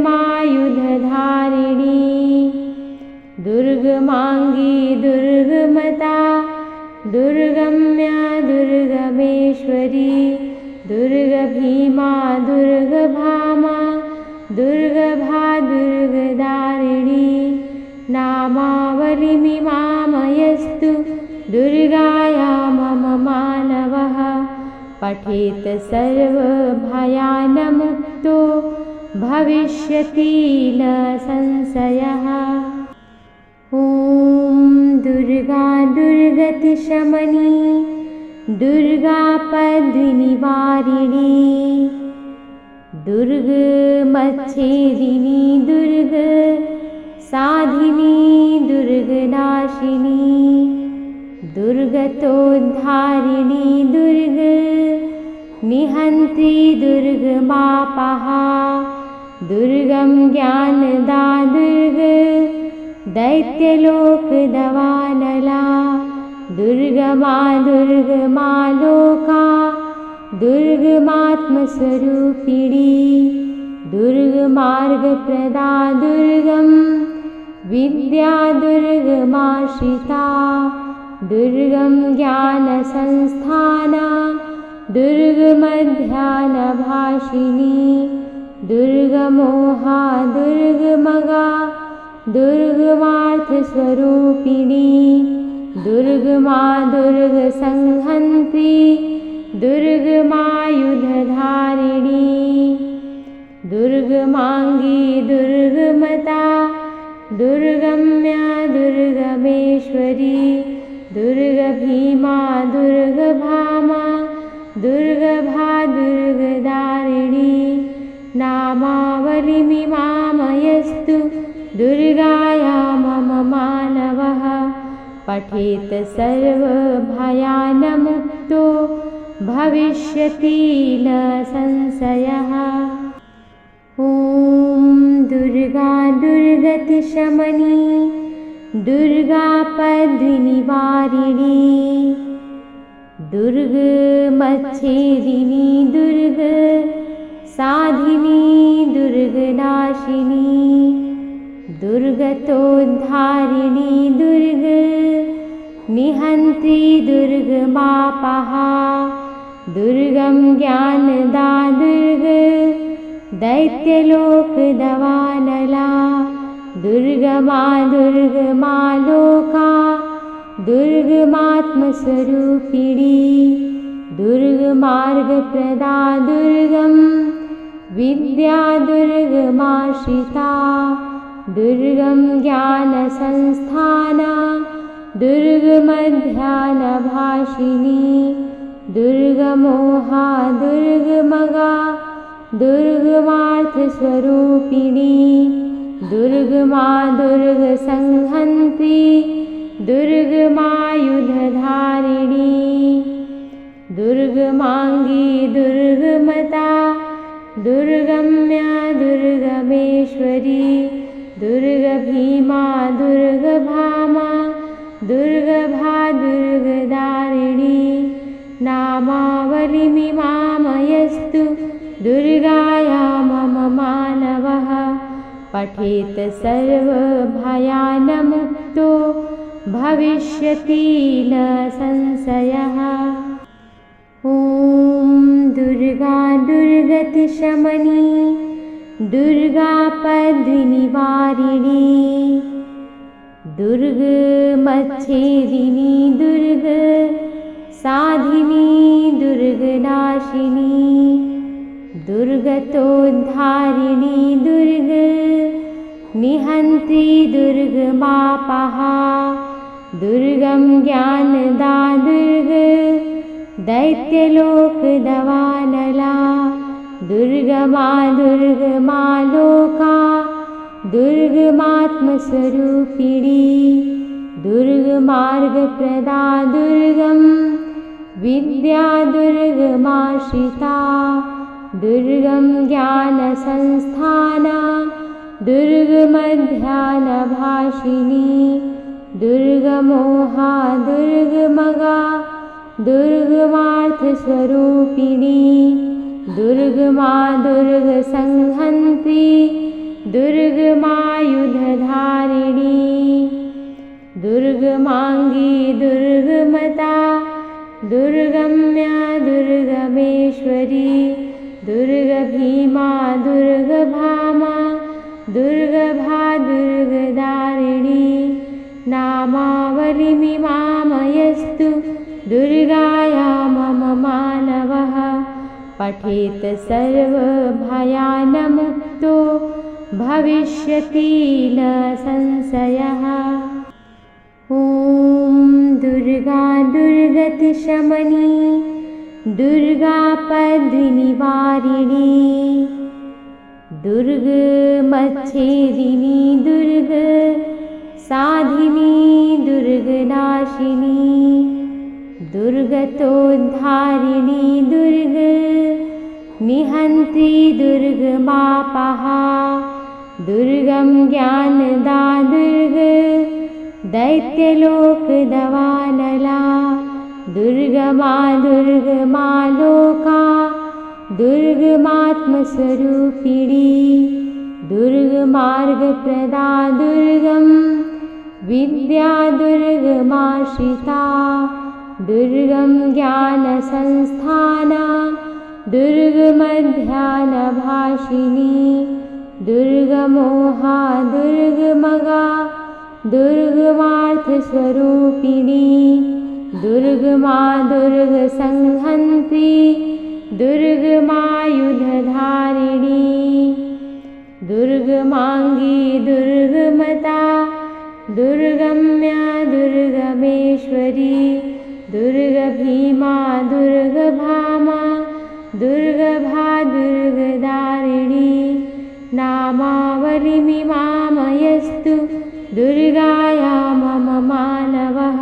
दुर्गमाङ्गी दुर्गमता दुर्गम्या दुर्गमेश्वरी दुर्गभीमा दुर्गभामा दुर्गभा दुर्गदारिणी नामावलिमिमामयस्तु दुर्गाया मम मानवः पठेत सर्वभयानमुक्तो भविष्यति न संशयः। ॐ दुर्गा दुर्गतिशमनी दुर्गापद्विनिवारिणी दुर्गमच्छेदिनी दुर्गसाधिनी दुर्गनाशिनी दुर्गतोद्धारिणी दुर्गनिहन्त्री दुर्गमापहा दुर्गं ज्ञानदा दैत्यलोकदवानला दुर्गमा दुर्गमालोका दुर्गमात्मस्वरूपिणी दुर्गमार्गप्रदा दुर्गं विद्या दुर्गमाश्रिता दुर्गं ज्ञानसंस्थाना दुर्गमध्यानभाषिणी दुर्गमोहा दुर्गमगा दुर्गमार्थस्वरूपिणी दुर्गमा दुर्गसंहन्त्री दुर्गमायुधधारिणी दुर्गमाङ्गी दुर्गमता दुर्गम्या दुर्गमेश्वरी दुर्गभीमा दुर्गभामा दुर्गभा दुर्गदारिणी नामावलिमिमामयस्तु दुर्गाया मम मानवः पठेत सर्वभयानमुक्तो भविष्यति न संशयः। ॐ दुर्गा दुर्गतिशमनी दुर्गापद्विनिवारिणी दुर्गमच्छेदिनी दुर्गसाधिनी दुर्गनाशिनी दुर्गतोद्धारिणी दुर्गनिहन्त्री दुर्गमापहा दुर्गं ज्ञानदा दैत्यलोकदवानला दुर्गमा दुर्गमालोका दुर्गमात्मस्वरूपिणी दुर्गमार्गप्रदा दुर्गं विद्या दुर्गमाश्रिता दुर्गं ज्ञानसंस्थाना दुर्गमध्यानभाषिणी दुर्गमोहा दुर्गमगा दुर्गमार्थस्वरूपिणी दुर्गमा दुर्गसंहन्त्री दुर्गमायुधधारिणी दुर्गमाङ्गी दुर्गमता दुर्गम्या दुर्गमेश्वरी दुर्गभीमा दुर्गभामा दुर्गभा दुर्गदारिणी नामावलिमिमामयस्तु दुर्गाया मम मानवः पठेत सर्वभयानमुक्तो भविष्यति न संशयः। ॐ दुर्गा दुर्गतिशमनी दुर्गापद्विनिवारिणी दुर्गमच्छेदिनी दुर्ग साधिनी दुर्गनाशिनी दुर्गतोद्धारिणी दुर्ग निहन्त्री दुर्गमापहा दुर्गं ज्ञानदा दुर्ग दैत्यलोकदवानला दुर्गमा दुर्गमा लोका दुर्गमात्मस्वरूपिणी दुर्गमार्गप्रदा दुर्गं विद्या दुर्गमाश्रिता दुर्गं ज्ञानसंस्थाना दुर्गमध्यानभाषिणी दुर्गमोहा दुर्गमगा दुर्गमार्थस्वरूपिणी दुर्गमा दुर्गसंहन्त्री दुर्गमायुधधारिणी दुर्गमाङ्गी दुर्गमता दुर्गम्या दुर्गमेश्वरी दुर्गभीमा दुर्गभामा दुर्गभा दुर्गदारिणी नामावलिमिमामयस्तु दुर्गाया मम मानवः पठेत सर्वभयानमुक्तो भविष्यति न संशयः। ॐ दुर्गा दुर्गतिशमनी दुर्गापद्विनिवारिणी दुर्गमच्छेदिनी दुर्ग साधिनी दुर्गनाशिनी दुर्गतोद्धारिणी दुर्ग निहन्त्री दुर्गमापहा दुर्गं ज्ञानदा दुर्ग दैत्यलोकदवानला दुर्गमा दुर्गमा लोका दुर्गमात्मस्वरूपिणी दुर्गमार्गप्रदा दुर्गं विद्या दुर्गमाश्रिता दुर्गं ज्ञानसंस्थाना दुर्गमध्यानभाषिणी दुर्गमोहा दुर्गमगा दुर्गमार्थस्वरूपिणी दुर्गमा दुर्गसंहन्त्री दुर्गमायुधधारिणी दुर्गमाङ्गी दुर्गमता दुर्गम्या दुर्गमेश्वरी दुर्गभीमा दुर्गभामा दुर्गभा दुर्गदारिणी नामावलिमिमामयस्तु दुर्गाया मम मानवः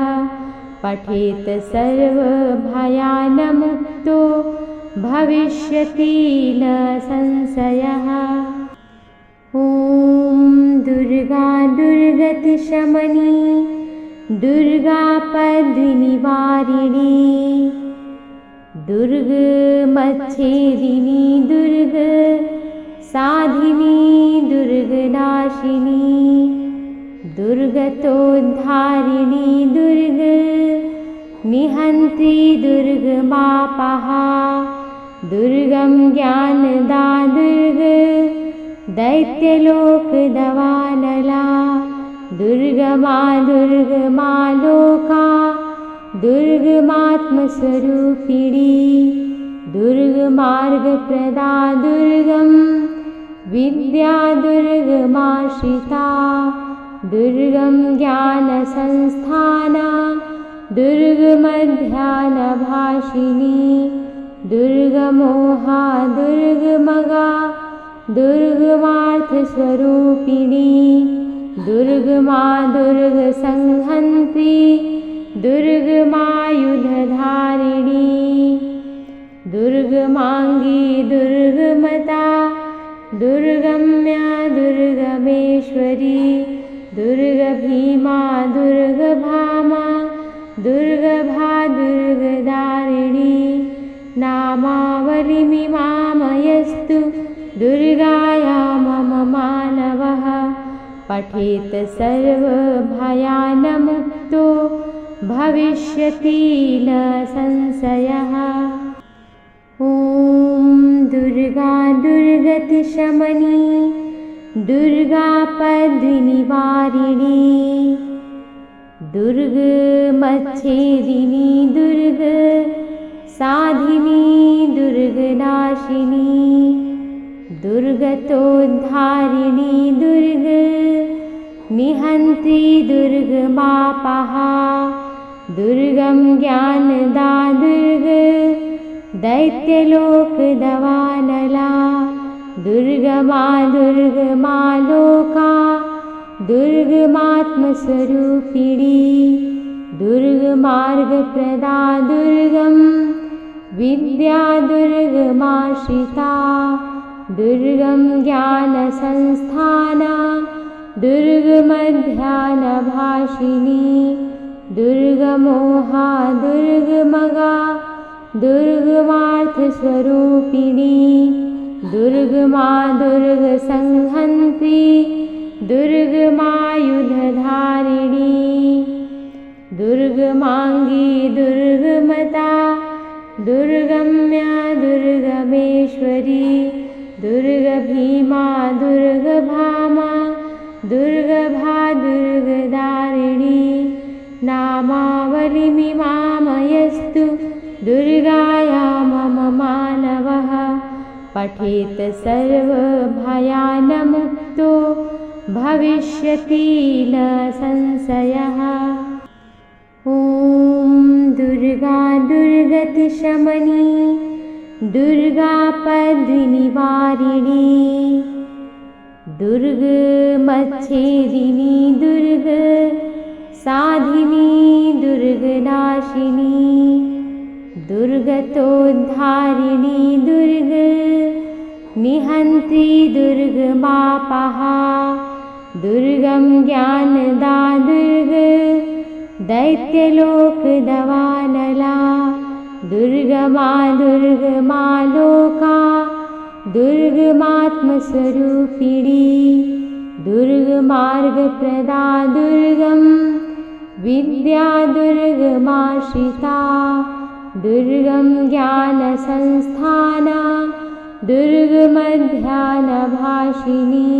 पठेत सर्वभयानमुक्तो भविष्यति न संशयः। ॐ दुर्गा दुर्गतिशमनी दुर्गापद्विनिवारिणी दुर्गमच्छेदिनी दुर्ग साधिनी दुर्गनाशिनी दुर्गतोद्धारिणी दुर्ग निहन्त्री दुर्गमापहा दुर्गं ज्ञानदा दुर्ग दैत्यलोकदवानला दुर्गमा दुर्गमा लोका दुर्गमात्मस्वरूपिणी दुर्गमार्गप्रदा दुर्गं विद्या दुर्गमाश्रिता दुर्गं ज्ञानसंस्थाना दुर्गमध्यानभाषिणी दुर्गमोहा दुर्गमगा दुर्गमार्थस्वरूपिणी दुर्गमा दुर्गसंहन्त्री दुर्गमायुधधारिणी दुर्गमाङ्गी दुर्गमता दुर्गम्या दुर्गमेश्वरी दुर्गभीमा दुर्गभामा दुर्गभा दुर्गदारिणी नामावलिमिमामयस्तु दुर्गाया मम मानवः पठेत सर्वभयानमुक्तो भविष्यति न संशयः। ॐ दुर्गा दुर्गतिशमनी दुर्गापद्विनिवारिणी दुर्गमच्छेदिनी दुर्ग साधिनी दुर्गनाशिनी दुर्गतोद्धारिणी दुर्ग निहन्त्री दुर्गमापहा दुर्गं ज्ञानदा दुर्ग दैत्यलोकदवानला दुर्गमा दुर्गमा लोका दुर्गमात्मस्वरूपिणी दुर्गमार्गप्रदा दुर्गं विद्या दुर्गमाश्रिता दुर्गं ज्ञानसंस्थाना दुर्गमध्यानभाषिणी दुर्गमोहा दुर्गमगा दुर्गमार्थस्वरूपिणी दुर्गमा दुर्गसंहन्त्री दुर्गमायुधधारिणी दुर्गमाङ्गी दुर्गमता दुर्गम्या दुर्गमेश्वरी दुर्गभीमा दुर्गभामा दुर्गभा दुर्गदारिणी नामावलिमिमामयस्तु दुर्गाया मम मानवः पठेत सर्वभयानमुक्तो भविष्यति न संशयः। ॐ दुर्गा दुर्गतिशमनी दुर्गापद्विनिवारिणी दुर्गमच्छेदिनी दुर्ग साधिनी दुर्गनाशिनी दुर्गतोद्धारिणी दुर्ग निहन्त्री दुर्गमापहा दुर्गं ज्ञानदा दुर्ग दैत्यलोकदवानला दुर्गमा दुर्गमा लोका दुर्गमात्मस्वरूपिणी दुर्गमार्गप्रदा दुर्गं विद्या दुर्गमाश्रिता दुर्गं ज्ञानसंस्थाना दुर्गमध्यानभाषिणी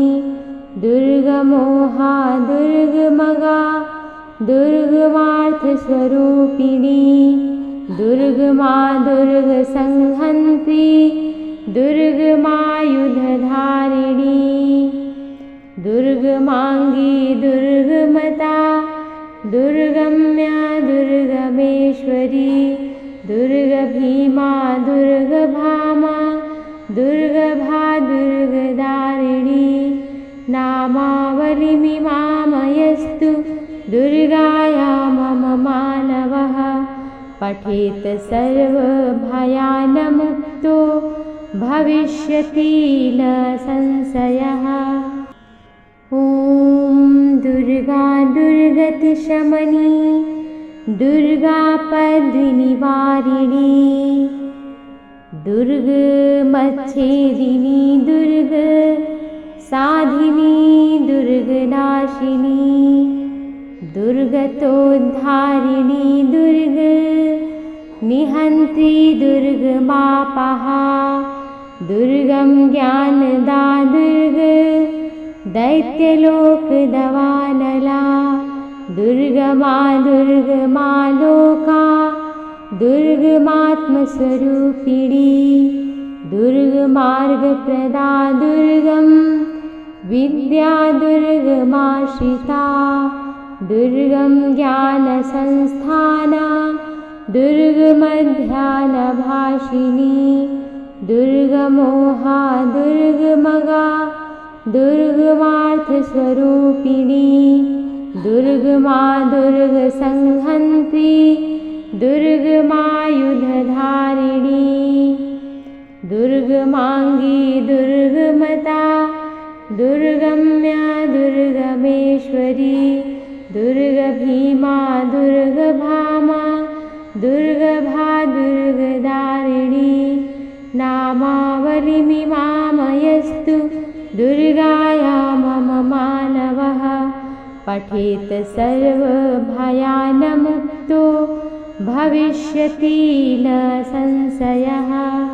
दुर्गमोहा दुर्गमगा दुर्गमार्थस्वरूपिणी दुर्गमा दुर्गसंहन्त्री दुर्गमायुधधारिणी दुर्गमाङ्गी दुर्गमता दुर्गम्या दुर्गमेश्वरी दुर्गभीमा दुर्गभामा दुर्गभा दुर्गदारिणी नामावलिमिमामयस्तु दुर्गाया मम मानवः पठेत सर्वभयानमुक्तो भविष्यति न संशयः। ॐ दुर्गा दुर्गतिशमनी दुर्गापद्विनिवारिणी दुर्गमच्छेदिनी दुर्ग साधिनी दुर्गनाशिनी दुर्गतोद्धारिणी दुर्ग निहन्त्री दुर्गमापहा दुर्गं ज्ञानदा दुर्ग दैत्यलोकदवानला दुर्गमा दुर्गमा लोका दुर्गमात्मस्वरूपिणी दुर्गमार्गप्रदा दुर्गं विद्या दुर्गमाश्रिता दुर्गं ज्ञानसंस्थाना दुर्गमध्यानभाषिणी दुर्गमोहा दुर्गमगा दुर्गमार्थस्वरूपिणी दुर्गमा दुर्गसंहन्त्री दुर्गमायुधधारिणी दुर्गमाङ्गी दुर्गमता दुर्गम्या दुर्गमेश्वरी दुर्गभीमा दुर्गभामा दुर्गभा दुर्गदारिणी पठेत सर्वभयानमुक्तो भविष्यति न संशयः।